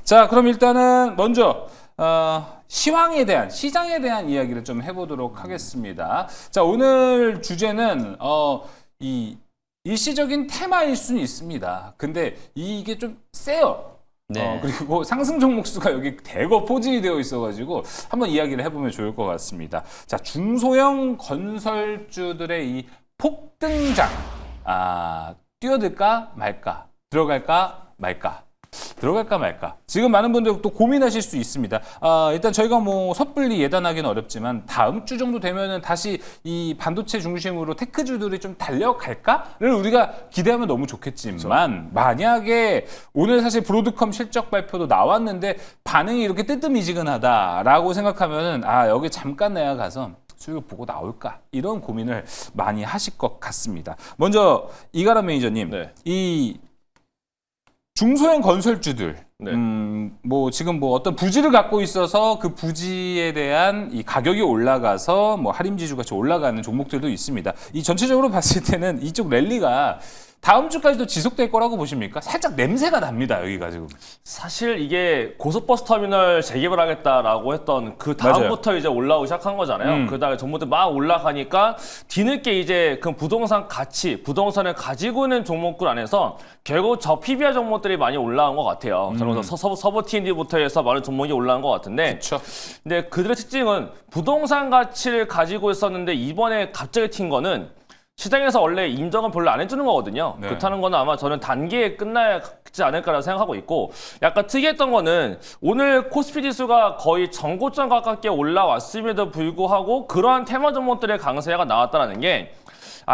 자, 그럼 일단은 먼저 시황에 대한, 시장에 대한 이야기를 좀 해보도록 하겠습니다. 자, 오늘 주제는 이 일시적인 테마일 수는 있습니다. 근데 이게 좀 세요. 네. 그리고 상승 종목 수가 여기 대거 포진이 되어 있어가지고 한번 이야기를 해보면 좋을 것 같습니다. 자, 중소형 건설주들의 이 폭등장, 뛰어들까 말까, 들어갈까 말까. 들어갈까 말까. 지금 많은 분들 또 고민하실 수 있습니다. 일단 저희가 뭐 섣불리 예단하기는 어렵지만 다음 주 정도 되면은 다시 이 반도체 중심으로 테크주들이 좀 달려갈까를 우리가 기대하면 너무 좋겠지만 그렇죠. 만약에 오늘 사실 브로드컴 실적 발표도 나왔는데 반응이 이렇게 뜨뜻미지근하다라고 생각하면은 여기 잠깐 내야 가서 수익을 보고 나올까 이런 고민을 많이 하실 것 같습니다. 먼저 이가람 매니저님, 네. 이 중소형 건설주들, 네. 뭐 지금 뭐 어떤 부지를 갖고 있어서 그 부지에 대한 이 가격이 올라가서 뭐 할인지수 같이 올라가는 종목들도 있습니다. 이 전체적으로 봤을 때는 이쪽 랠리가 다음 주까지도 지속될 거라고 보십니까? 살짝 냄새가 납니다, 여기가 지금. 사실 이게 고속버스 터미널 재개발하겠다라고 했던 그 다음부터 맞아요. 이제 올라오기 시작한 거잖아요. 그다음에 전부터 막 올라가니까 뒤늦게 이제 그 부동산 가치, 부동산을 가지고 있는 종목들 안에서 결국 저 PBR 종목들이 많이 올라온 것 같아요. 저는 서버 T&D부터 해서 많은 종목이 올라온 것 같은데, 그렇죠. 근데 그들의 특징은 부동산 가치를 가지고 있었는데 이번에 갑자기 튄 거는 시장에서 원래 인정은 별로 안 해주는 거거든요. 네. 그렇다는 거는 아마 저는 단기에 끝나지 않을까라고 생각하고 있고, 약간 특이했던 거는 오늘 코스피 지수가 거의 전고점 가깝게 올라왔음에도 불구하고 그러한 테마 종목들의 강세가 나왔다는 게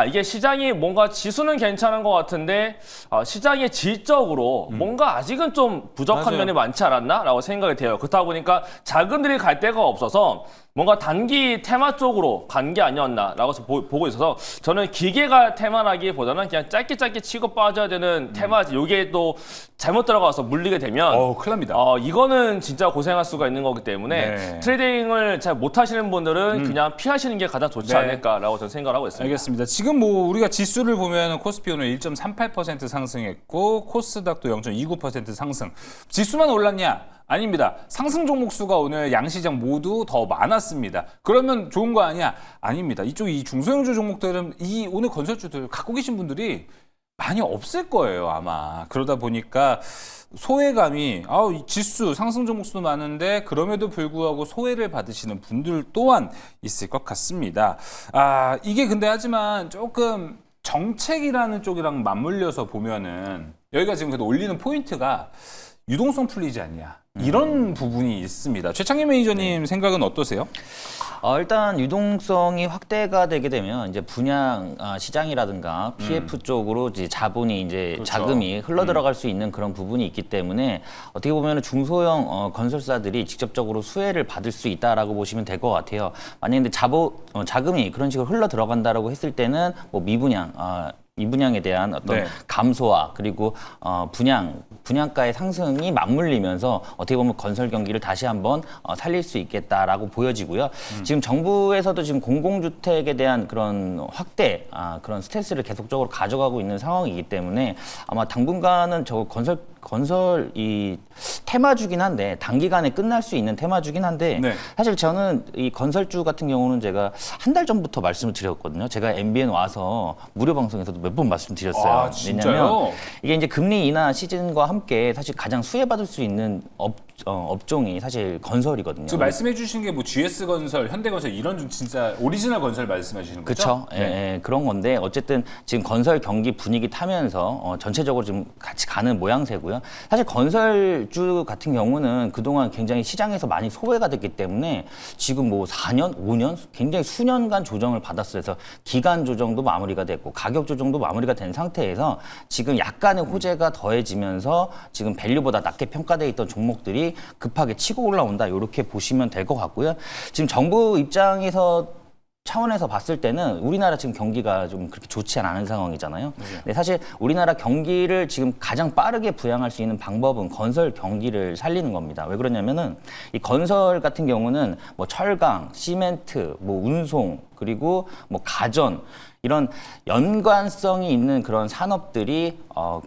이게 시장이 뭔가 지수는 괜찮은 것 같은데 시장의 질적으로 뭔가 아직은 좀 부족한 맞아요. 면이 많지 않았나라고 생각이 돼요. 그렇다 보니까 자금들이 갈 데가 없어서 뭔가 단기 테마 쪽으로 간 게 아니었나라고 보고 있어서 저는 기계가 테마라기보다는 그냥 짧게 치고 빠져야 되는 테마지. 이게 또 잘못 들어가서 물리게 되면 큰일 납니다. 이거는 진짜 고생할 수가 있는 거기 때문에 네. 트레이딩을 잘 못하시는 분들은 그냥 피하시는 게 가장 좋지 네. 않을까라고 저는 생각을 하고 있습니다. 알겠습니다. 지금 뭐 우리가 지수를 보면 코스피 오늘 1.38% 상승했고 코스닥도 0.29% 상승. 지수만 올랐냐? 아닙니다. 상승 종목 수가 오늘 양시장 모두 더 많았습니다. 그러면 좋은 거 아니야? 아닙니다. 이쪽 이 중소형주 종목들은 이 오늘 건설주들 갖고 계신 분들이 많이 없을 거예요, 아마. 그러다 보니까 소외감이 이 지수 상승 종목 수도 많은데 그럼에도 불구하고 소외를 받으시는 분들 또한 있을 것 같습니다. 이게 근데 하지만 조금 정책이라는 쪽이랑 맞물려서 보면은 여기가 지금 그래도 올리는 포인트가 유동성 풀리지 않냐 이런 부분이 있습니다. 최창희 매니저님 생각은 어떠세요? 일단 유동성이 확대가 되게 되면 이제 분양 시장이라든가 PF 쪽으로 이제 자본이 이제 그렇죠. 자금이 흘러 들어갈 수 있는 그런 부분이 있기 때문에 어떻게 보면 중소형 건설사들이 직접적으로 수혜를 받을 수 있다라고 보시면 될 것 같아요. 만약에 근데 자금이 그런 식으로 흘러 들어간다라고 했을 때는 뭐 미분양 미분양에 대한 어떤 네. 감소와 그리고 분양가의 상승이 맞물리면서 어떻게 보면 건설 경기를 다시 한번 살릴 수 있겠다라고 보여지고요. 지금 정부에서도 지금 공공주택에 대한 그런 확대, 그런 스탠스를 계속적으로 가져가고 있는 상황이기 때문에 아마 당분간은 저 건설 이 테마주긴 한데 단기간에 끝날 수 있는 테마주긴 한데 네. 사실 저는 이 건설주 같은 경우는 제가 한 달 전부터 말씀을 드렸거든요. 제가 MBN 와서 무료 방송에서도 몇 번 말씀드렸어요. 진짜요? 왜냐하면 이게 이제 금리 인하 시즌과 함께 사실 가장 수혜받을 수 있는 업종이 사실 건설이거든요. 지금 말씀해 주신 게 뭐 GS건설, 현대건설 이런 좀 진짜 오리지널 건설 말씀하시는 거죠? 그렇죠. 예, 그런 건데 어쨌든 지금 건설 경기 분위기 타면서 전체적으로 좀 같이 가는 모양새고요. 사실 건설주 같은 경우는 그동안 굉장히 시장에서 많이 소외가 됐기 때문에 지금 뭐 4년, 5년 굉장히 수년간 조정을 받았어요. 그래서 기간 조정도 마무리가 됐고 가격 조정도 마무리가 된 상태에서 지금 약간의 호재가 더해지면서 지금 밸류보다 낮게 평가되어 있던 종목들이 급하게 치고 올라온다. 이렇게 보시면 될 것 같고요. 지금 정부 입장에서 차원에서 봤을 때는 우리나라 지금 경기가 좀 그렇게 좋지 않은 상황이잖아요. 근데 사실 우리나라 경기를 지금 가장 빠르게 부양할 수 있는 방법은 건설 경기를 살리는 겁니다. 왜 그러냐면은 이 건설 같은 경우는 뭐 철강, 시멘트, 뭐 운송, 그리고 뭐 가전 이런 연관성이 있는 그런 산업들이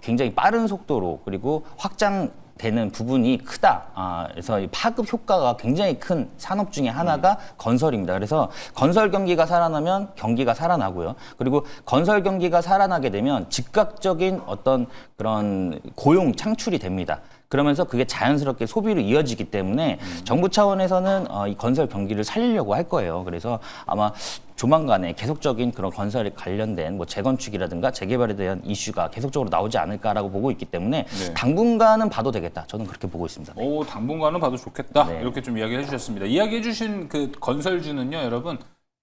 굉장히 빠른 속도로 그리고 확장 되는 부분이 크다. 그래서 이 파급 효과가 굉장히 큰 산업 중에 하나가 건설입니다. 그래서 건설 경기가 살아나면 경기가 살아나고요. 그리고 건설 경기가 살아나게 되면 즉각적인 어떤 그런 고용 창출이 됩니다. 그러면서 그게 자연스럽게 소비로 이어지기 때문에 정부 차원에서는 이 건설 경기를 살리려고 할 거예요. 그래서 아마 조만간에 계속적인 그런 건설에 관련된 뭐 재건축이라든가 재개발에 대한 이슈가 계속적으로 나오지 않을까라고 보고 있기 때문에 네. 당분간은 봐도 되겠다. 저는 그렇게 보고 있습니다. 오, 당분간은 봐도 좋겠다. 네. 이렇게 좀 이야기를 해주셨습니다. 이야기해주신 그 건설주는요, 여러분,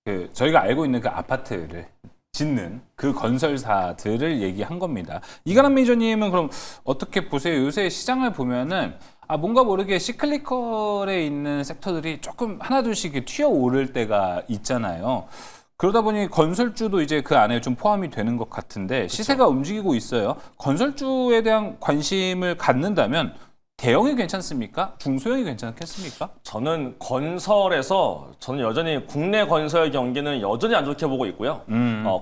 그 저희가 알고 있는 그 아파트를 짓는 그 건설사들을 얘기한 겁니다. 이가람 매니저님은 그럼 어떻게 보세요? 요새 시장을 보면은 뭔가 모르게 시클리컬에 있는 섹터들이 조금 하나둘씩 튀어오를 때가 있잖아요. 그러다 보니 건설주도 이제 그 안에 좀 포함이 되는 것 같은데 시세가 움직이고 있어요. 건설주에 대한 관심을 갖는다면 대형이 괜찮습니까? 중소형이 괜찮겠습니까? 저는 건설에서 저는 여전히 국내 건설 경기는 여전히 안 좋게 보고 있고요.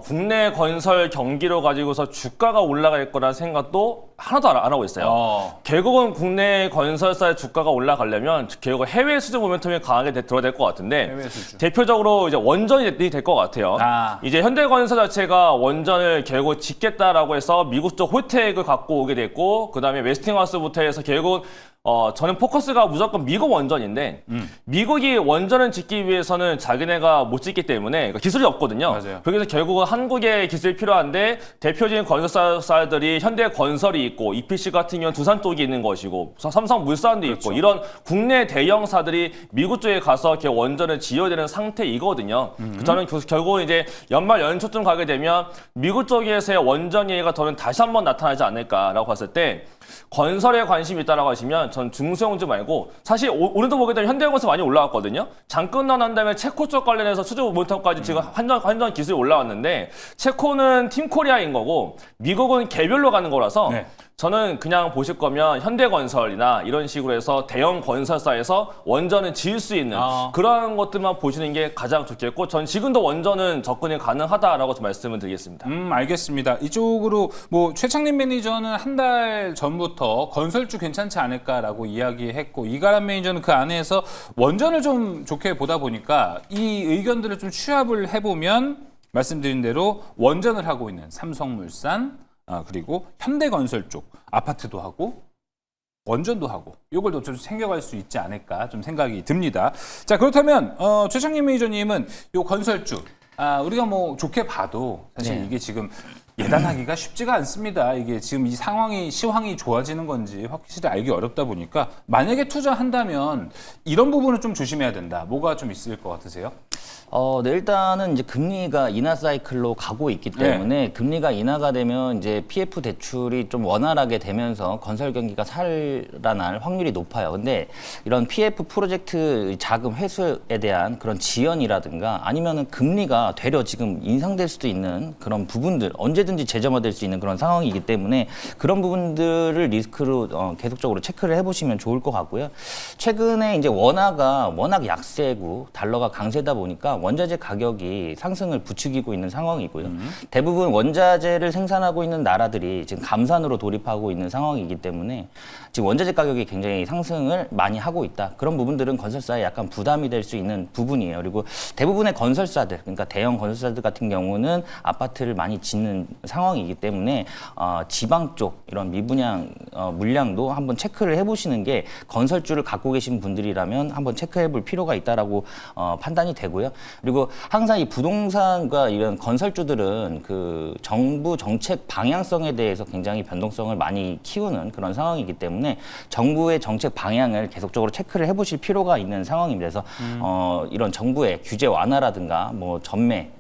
국내 건설 경기로 가지고서 주가가 올라갈 거라는 생각도 하나도 안 하고 있어요. 결국은 국내 건설사의 주가가 올라가려면 결국 해외 수주 모멘텀이 강하게 들어야 될 것 같은데 해외 수주. 대표적으로 이제 원전이 될 것 같아요. 이제 현대건설 자체가 원전을 결국 짓겠다라고 해서 미국 쪽 홀텍을 갖고 오게 됐고 그다음에 웨스팅하우스부터 해서 결국 저는 포커스가 무조건 미국 원전인데 미국이 원전을 짓기 위해서는 자기네가 못 짓기 때문에 기술이 없거든요. 맞아요. 그래서 결국은 한국의 기술이 필요한데 대표적인 건설사들이 현대건설이 있고 EPC 같은 경우는 두산 쪽이 있는 것이고 삼성물산도 있고 이런 국내 대형사들이 미국 쪽에 가서 이렇게 원전을 지어야 되는 상태이거든요. 저는 결국 이제 연말 연초쯤 가게 되면 미국 쪽에서의 원전 얘기가 저는 다시 한번 나타나지 않을까라고 봤을 때 건설에 관심이 있다라고 하시면 전 중소형주 말고 사실 오늘도 보게 되면 현대건설 많이 올라왔거든요. 장 끝나난 다음에 체코 쪽 관련해서 수주 모니터까지 지금 한전 기술이 올라왔는데 체코는 팀코리아인 거고 미국은 개별로 가는 거라서 네. 저는 그냥 보실 거면 현대건설이나 이런 식으로 해서 대형 건설사에서 원전을 지을 수 있는 그런 것들만 보시는 게 가장 좋겠고 전 지금도 원전은 접근이 가능하다라고 좀 말씀을 드리겠습니다. 알겠습니다. 이쪽으로 뭐 최창림 매니저는 한 달 전부터 건설주 괜찮지 않을까라고 이야기했고 이가람 매니저는 그 안에서 원전을 좀 좋게 보다 보니까 이 의견들을 좀 취합을 해보면 말씀드린 대로 원전을 하고 있는 삼성물산 그리고 현대건설 쪽 아파트도 하고 원전도 하고 이걸 더 좀 챙겨갈 수 있지 않을까 좀 생각이 듭니다. 자 그렇다면 최창림 매니저님은 요 건설주 우리가 뭐 좋게 봐도 사실 네. 이게 지금 예단하기가 쉽지가 않습니다. 이게 지금 이 시황이 좋아지는 건지 확실히 알기 어렵다 보니까 만약에 투자한다면 이런 부분은 좀 조심해야 된다. 뭐가 좀 있을 것 같으세요? 네, 일단은 이제 금리가 인하 사이클로 가고 있기 때문에 금리가 인하가 되면 이제 PF 대출이 좀 원활하게 되면서 건설 경기가 살아날 확률이 높아요. 근데 이런 PF 프로젝트 자금 회수에 대한 그런 지연이라든가 아니면은 금리가 되려 지금 인상될 수도 있는 그런 부분들 언제든지 재점화될 수 있는 그런 상황이기 때문에 그런 부분들을 리스크로 계속적으로 체크를 해보시면 좋을 것 같고요. 최근에 이제 원화가 워낙 약세고 달러가 강세다 보니까 원자재 가격이 상승을 부추기고 있는 상황이고요. 대부분 원자재를 생산하고 있는 나라들이 지금 감산으로 돌입하고 있는 상황이기 때문에 지금 원자재 가격이 굉장히 상승을 많이 하고 있다. 그런 부분들은 건설사에 약간 부담이 될 수 있는 부분이에요. 그리고 대부분의 건설사들, 그러니까 대형 건설사들 같은 경우는 아파트를 많이 짓는 상황이기 때문에 지방 쪽 이런 미분양 물량도 한번 체크를 해보시는 게 건설주를 갖고 계신 분들이라면 한번 체크해볼 필요가 있다라고 판단이 되고요. 그리고 항상 이 부동산과 이런 건설주들은 그 정부 정책 방향성에 대해서 굉장히 변동성을 많이 키우는 그런 상황이기 때문에 정부의 정책 방향을 계속적으로 체크를 해보실 필요가 있는 상황입니다. 그래서 이런 정부의 규제 완화라든가 뭐 전매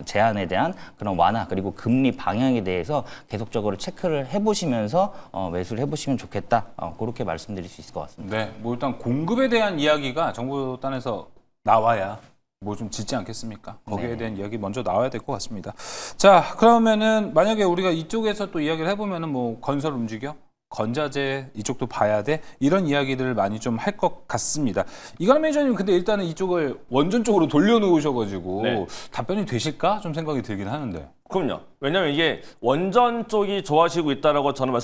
제한에 대한 그런 완화 그리고 금리 방향에 대해서 계속적으로 체크를 해보시면서 매수를 해보시면 좋겠다. 그렇게 말씀드릴 수 있을 것 같습니다. 네, 뭐 일단 공급에 대한 이야기가 정부 단에서 나와야 뭐 좀 짓지 않겠습니까? 거기에 대한 이야기 먼저 나와야 될 것 같습니다. 자, 그러면은 만약에 우리가 이쪽에서 또 이야기를 해보면은 뭐 건설 움직여? 건자재 이쪽도 봐야 돼? 이런 이야기들을 많이 좀 할 것 같습니다. 이가람 매니저님 근데 일단은 이쪽을 원전 쪽으로 돌려놓으셔가지고 네. 답변이 되실까? 좀 생각이 들긴 하는데. 그럼요. 왜냐면 이게 원전 쪽이 좋아지고 있다라고 저는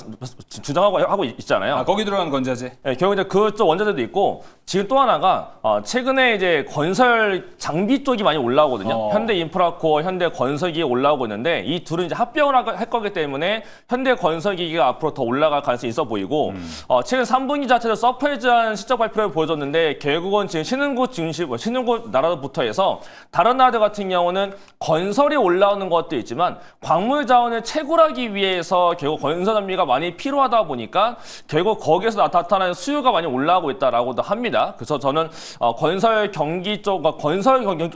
주장하고 있잖아요. 아, 거기 들어가는 건자재. 네, 결국 이제 그쪽 원자재도 있고 지금 또 하나가 최근에 이제 건설 장비 쪽이 많이 올라오거든요. 현대인프라코어, 현대건설기가 올라오고 있는데 이 둘은 이제 합병을 할 거기 때문에 현대건설기가 앞으로 더 올라갈 가능성이 있어 보이고 최근 3분기 자체도 서프라이즈한 실적 발표를 보여줬는데 결국은 지금 신흥국 나라부터 해서 다른 나라들 같은 경우는 건설이 올라오는 것도 있지만 광물 자원을 채굴하기 위해서 결국 건설 장비가 많이 필요하다 보니까 결국 거기에서 나타나는 수요가 많이 올라오고 있다라고도 합니다. 그래서 저는 건설 경기 쪽,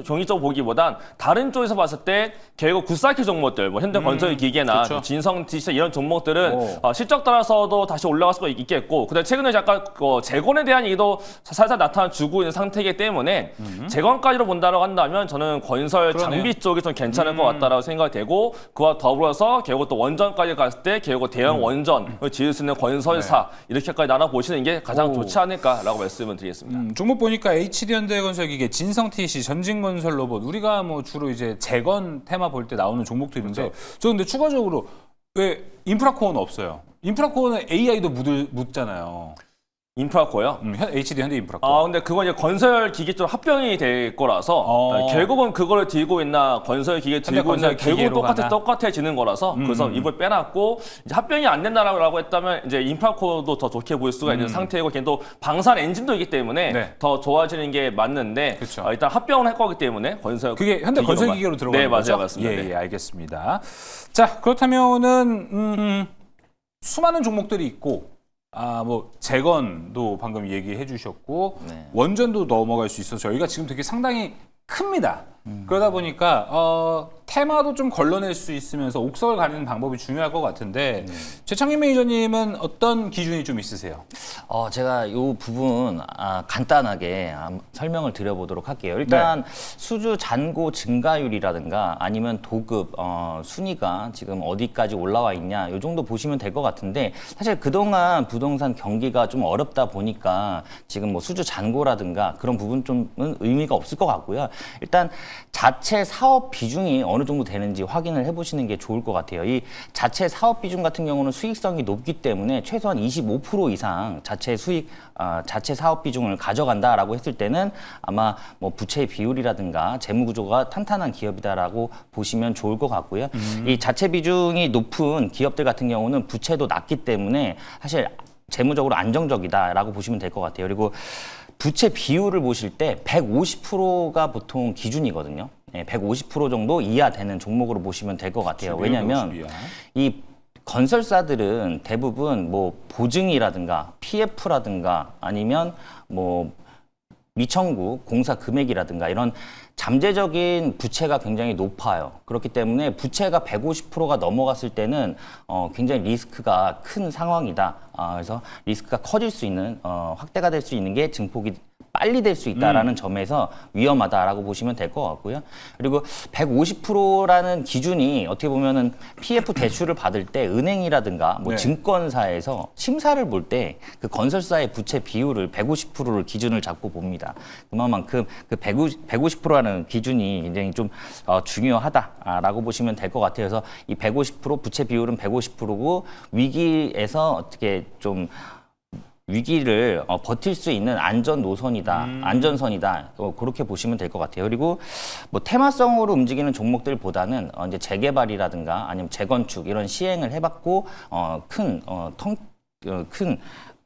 경기 쪽 보기보단 다른 쪽에서 봤을 때 결국 굿사키 종목들, 뭐 현대건설기계나 그렇죠. 진성디지털 이런 종목들은 실적 따라서도 다시 올라갈 수가 있겠고, 그다음에 최근에 약간 재건에 대한 얘기도 살살 나타나주고 있는 상태이기 때문에 재건까지로 본다고 한다면 저는 건설 장비 쪽이 좀 괜찮을 것 같다라고 생각이 되고, 그와 더불어서 결국 또 원전까지 갔을 때 결국 대형 원전을 지을 수 있는 건설사 이렇게까지 나눠보시는 게 가장 좋지 않을까라고 말씀을 드리겠습니다. 종목 보니까 HD현대건설기계, 진성TC, 전진건설로봇, 우리가 뭐 주로 이제 재건 테마 볼 때 나오는 종목들인데, 저 근데 추가적으로 왜 인프라코어는 없어요? 인프라코어는 AI도 묻잖아요. 인프라코어요? HD 현대인프라코어. 근데 그건 이제 건설 기계 쪽 합병이 될 거라서 결국은 그거를 들고 있나 건설 기계 들고 있나 결국 똑같아지는 거라서 그래서 입을 빼놨고, 이제 합병이 안 된다라고 했다면 이제 인프라코어도 더 좋게 보일 수가 있는 상태이고, 걔는 또 방산 엔진도 있기 때문에 더 좋아지는 게 맞는데 일단 합병을 할 거기 때문에 건설 그게 현대건설기계로 들어가는 네, 거죠? 맞아요, 맞습니다. 예, 알겠습니다. 자, 그렇다면은 수많은 종목들이 있고, 뭐 재건도 방금 얘기해 주셨고, 원전도 넘어갈 수 있어서 저희가 지금 되게 상당히 큽니다. 그러다 보니까 테마도 좀 걸러낼 수 있으면서 옥석을 가리는 방법이 중요할 것 같은데, 최창민 매니저님은 어떤 기준이 좀 있으세요? 제가 이 부분 간단하게 설명을 드려보도록 할게요. 일단 수주 잔고 증가율이라든가 아니면 도급 순위가 지금 어디까지 올라와 있냐, 이 정도 보시면 될 것 같은데, 사실 그동안 부동산 경기가 좀 어렵다 보니까 지금 뭐 수주 잔고라든가 그런 부분 좀은 의미가 없을 것 같고요. 일단 자체 사업 비중이 어느 정도 되는지 확인을 해보시는 게 좋을 것 같아요. 이 자체 사업 비중 같은 경우는 수익성이 높기 때문에 최소한 25% 이상 자체 자체 사업 비중을 가져간다라고 했을 때는 아마 뭐 부채 비율이라든가 재무 구조가 탄탄한 기업이다라고 보시면 좋을 것 같고요. 이 자체 비중이 높은 기업들 같은 경우는 부채도 낮기 때문에 사실 재무적으로 안정적이다라고 보시면 될 것 같아요. 그리고 부채 비율을 보실 때 150%가 보통 기준이거든요. 150% 정도 이하 되는 종목으로 보시면 될 것 같아요. 왜냐하면 이 건설사들은 대부분 뭐 보증이라든가 PF라든가 아니면 뭐 미청구 공사 금액이라든가 이런 잠재적인 부채가 굉장히 높아요. 그렇기 때문에 부채가 150%가 넘어갔을 때는 굉장히 리스크가 큰 상황이다. 그래서 리스크가 커질 수 있는, 확대가 될 수 있는 게 증폭이 빨리 될 수 있다라는 점에서 위험하다라고 보시면 될 것 같고요. 그리고 150%라는 기준이 어떻게 보면은 PF 대출을 받을 때 은행이라든가 뭐 증권사에서 심사를 볼 때 그 건설사의 부채 비율을 150%를 기준을 잡고 봅니다. 그만큼 그 150%라는 기준이 굉장히 좀 중요하다라고 보시면 될 것 같아요. 그래서 이 150% 부채 비율은 150%고 위기에서 어떻게 좀 위기를 버틸 수 있는 안전 노선이다, 안전선이다, 그렇게 보시면 될 것 같아요. 그리고 뭐 테마성으로 움직이는 종목들보다는 이제 재개발이라든가 아니면 재건축 이런 시행을 해봤고 큰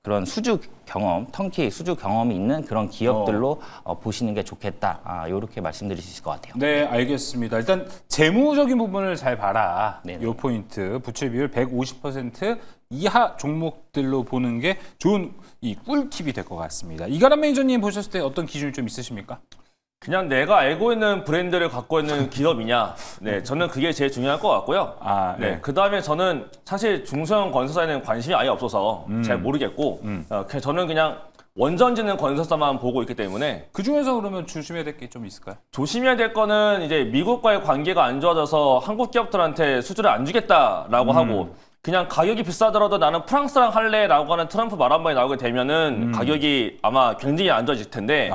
그런 수주 경험, 턴키 수주 경험이 있는 그런 기업들로 보시는 게 좋겠다. 이렇게 말씀드릴 수 있을 것 같아요. 네, 알겠습니다. 일단 재무적인 부분을 잘 봐라. 네네. 이 포인트, 부채 비율 150% 이하 종목들로 보는 게 좋은 이 꿀팁이 될 것 같습니다. 이가람 매니저님 보셨을 때 어떤 기준이 좀 있으십니까? 그냥 내가 알고 있는 브랜드를 갖고 있는 기업이냐, 저는 그게 제일 중요할 것 같고요. 그 다음에 저는 사실 중소형 건설사에는 관심이 아예 없어서 잘 모르겠고, 저는 그냥 원전 짓는 건설사만 보고 있기 때문에. 그 중에서 그러면 조심해야 될 게 좀 있을까요? 조심해야 될 거는 이제 미국과의 관계가 안 좋아져서 한국 기업들한테 수주를 안 주겠다라고 하고, 그냥 가격이 비싸더라도 나는 프랑스랑 할래라고 하는 트럼프 말 한마디 나오게 되면은 가격이 아마 굉장히 안 좋아질 텐데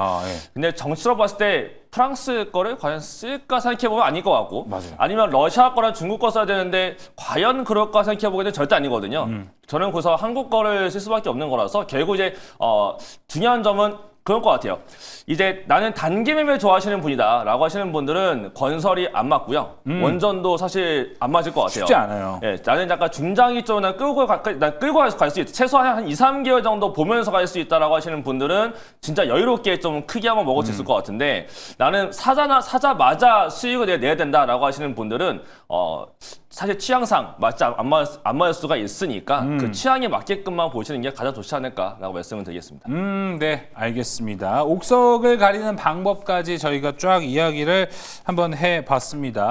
근데 정치로 봤을 때 프랑스 거를 과연 쓸까 생각해보면 아닐 것 같고 맞아요. 아니면 러시아 거랑 중국 거 써야 되는데 과연 그럴까 생각해보기에는 절대 아니거든요. 저는 그래서 한국 거를 쓸 수밖에 없는 거라서 결국 이제 중요한 점은 그럴 것 같아요. 이제 나는 단기 매매 좋아하시는 분이다 라고 하시는 분들은 건설이 안 맞고요. 원전도 사실 안 맞을 것 같아요. 쉽지 않아요. 예, 나는 약간 중장기 쪽으로 난 끌고 갈 수 있다. 최소한 한 2, 3개월 정도 보면서 갈 수 있다라고 하시는 분들은 진짜 여유롭게 좀 크게 한번 먹을 수 있을 것 같은데 나는 사자마자 수익을 내야 된다라고 하시는 분들은 사실 취향상 안 맞을 수가 있으니까 그 취향에 맞게끔만 보시는 게 가장 좋지 않을까라고 말씀을 드리겠습니다. 네, 알겠습니다. 옥석을 가리는 방법까지 저희가 쫙 이야기를 한번 해봤습니다.